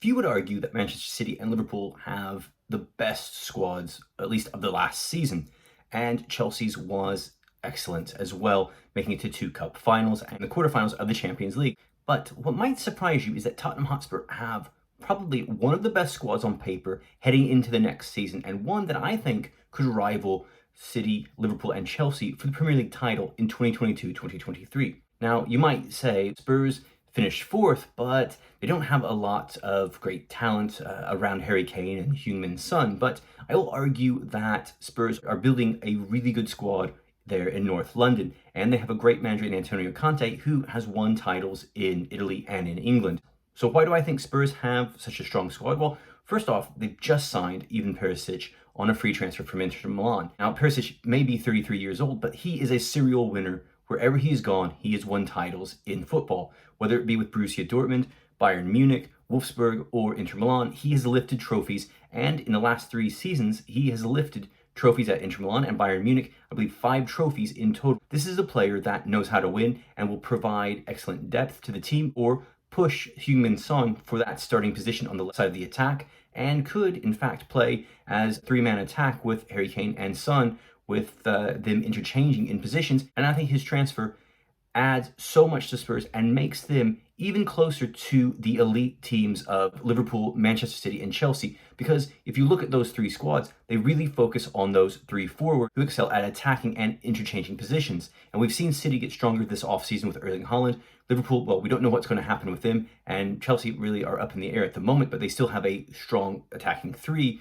Few would argue that Manchester City and Liverpool have the best squads, at least of the last season, and Chelsea's was excellent as well, making it to two cup finals and the quarterfinals of the Champions League. But what might surprise you is that Tottenham Hotspur have probably one of the best squads on paper heading into the next season, and one that I think could rival City, Liverpool, and Chelsea for the Premier League title in 2022-2023. Now, you might say Spurs finished fourth, but they don't have a lot of great talent around Harry Kane and Heung-min Son. But I will argue that Spurs are building a really good squad there in North London, and they have a great manager in Antonio Conte, who has won titles in Italy and in England. So why do I think Spurs have such a strong squad? Well, first off, they've just signed Ivan Perisic on a free transfer from Inter Milan. Now, Perisic may be 33 years old, but he is a serial winner. Wherever he has gone, he has won titles in football, whether it be with Borussia Dortmund, Bayern Munich, Wolfsburg, or Inter Milan. He has lifted trophies, and in the last 3 seasons, he has lifted trophies at Inter Milan and Bayern Munich, I believe 5 trophies in total. This is a player that knows how to win and will provide excellent depth to the team, or push Heung-min Son for that starting position on the left side of the attack, and could in fact play as 3-man attack with Harry Kane and Son, with them interchanging in positions. And I think his transfer adds so much to Spurs and makes them even closer to the elite teams of Liverpool, Manchester City, and Chelsea. Because if you look at those 3 squads, they really focus on those 3 forwards who excel at attacking and interchanging positions. And we've seen City get stronger this offseason with Erling Haaland. Liverpool, well, we don't know what's going to happen with them. And Chelsea really are up in the air at the moment, but they still have a strong attacking 3.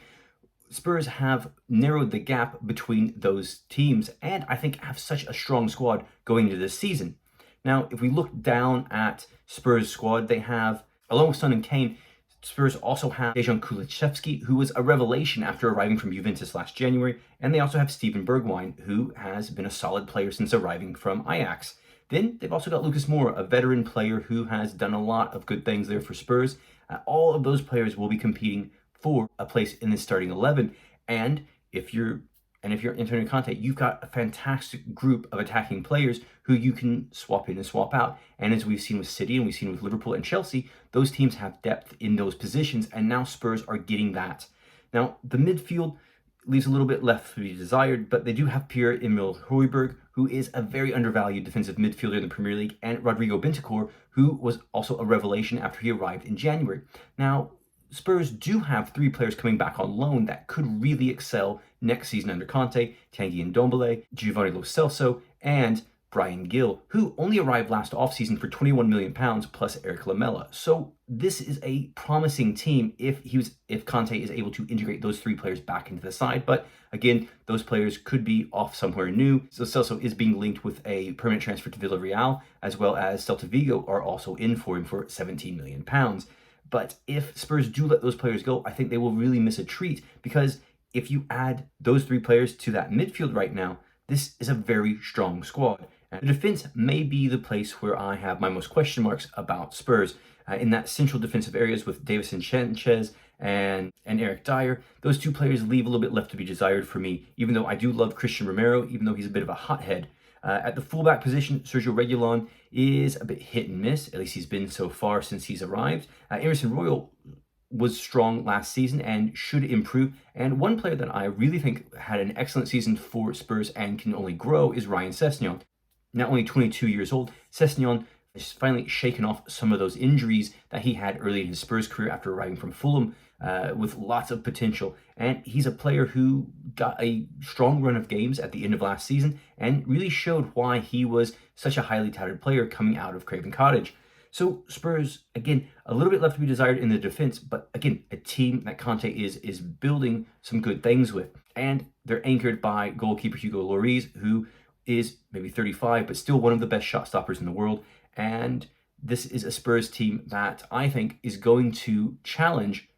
Spurs have narrowed the gap between those teams, and I think have such a strong squad going into this season. Now, if we look down at Spurs' squad, they have, along with Son and Kane, Spurs also have Dejan Kulusevski, who was a revelation after arriving from Juventus last January, and they also have Steven Bergwijn, who has been a solid player since arriving from Ajax. Then they've also got Lucas Moura, a veteran player who has done a lot of good things there for Spurs. All of those players will be competing for a place in the starting 11. And if you're Antonio Conte, you've got a fantastic group of attacking players who you can swap in and swap out. And as we've seen with City and we've seen with Liverpool and Chelsea, those teams have depth in those positions, and now Spurs are getting that. Now, the midfield leaves a little bit left to be desired, but they do have Pierre-Emile Højbjerg, who is a very undervalued defensive midfielder in the Premier League, and Rodrigo Bentancur, who was also a revelation after he arrived in January. Now, Spurs do have 3 players coming back on loan that could really excel next season under Conte: Tanguy Ndombele, Giovanni Lo Celso, and Bryan Gil, who only arrived last offseason for £21 million plus Eric Lamela. So this is a promising team if Conte is able to integrate those 3 players back into the side. But again, those players could be off somewhere new. So Celso is being linked with a permanent transfer to Villarreal, as well as Celta Vigo are also in for him for £17 million. But if Spurs do let those players go, I think they will really miss a treat, because if you add those 3 players to that midfield right now, this is a very strong squad. And the defense may be the place where I have my most question marks about Spurs. In that central defensive areas with Davison Sanchez and Eric Dyer, those 2 players leave a little bit left to be desired for me, even though I do love Christian Romero, even though he's a bit of a hothead. At the fullback position, Sergio Reguilon is a bit hit and miss. At least he's been so far since he's arrived. Emerson Royal was strong last season and should improve. And one player that I really think had an excellent season for Spurs and can only grow is Ryan Sessegnon. Not only 22 years old, Sessegnon has finally shaken off some of those injuries that he had early in his Spurs career after arriving from Fulham, with lots of potential. And he's a player who got a strong run of games at the end of last season and really showed why he was such a highly touted player coming out of Craven Cottage. So Spurs, again, a little bit left to be desired in the defense, but again, a team that Conte is building some good things with. And they're anchored by goalkeeper Hugo Lloris, who is maybe 35, but still one of the best shot stoppers in the world. And this is a Spurs team that I think is going to challenge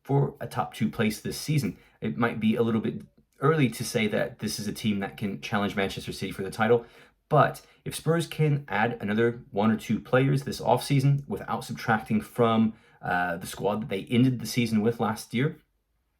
for a top 2 place this season. It might be a little bit early to say that this is a team that can challenge Manchester City for the title, but if Spurs can add another 1 or 2 players this offseason without subtracting from the squad that they ended the season with last year,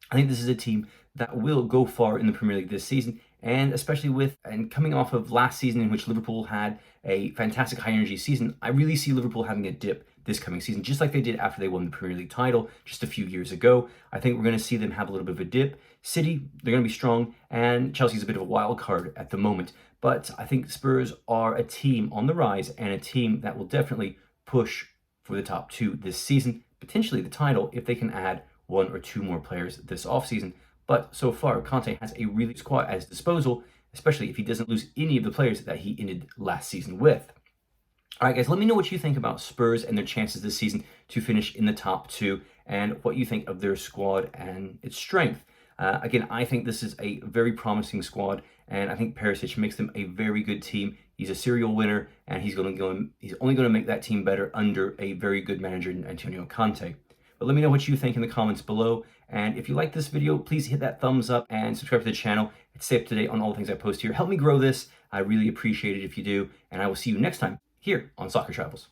I think this is a team that will go far in the Premier League this season, and especially coming off of last season in which Liverpool had a fantastic high energy season, I really see Liverpool having a dip this coming season, just like they did after they won the Premier League title just a few years ago. I think we're going to see them have a little bit of a dip. City, they're going to be strong, and Chelsea's a bit of a wild card at the moment. But I think Spurs are a team on the rise and a team that will definitely push for the top two this season, potentially the title if they can add one or two more players this offseason. But so far, Conte has a really good squad at his disposal, especially if he doesn't lose any of the players that he ended last season with. All right, guys, let me know what you think about Spurs and their chances this season to finish in the top two and what you think of their squad and its strength. Again, I think this is a very promising squad, and I think Perisic makes them a very good team. He's a serial winner, and he's only going to make that team better under a very good manager, Antonio Conte. But let me know what you think in the comments below. And if you like this video, please hit that thumbs up and subscribe to the channel. Stay up to date on all the things I post here. Help me grow this. I really appreciate it if you do. And I will see you next time here on Soccer Travels.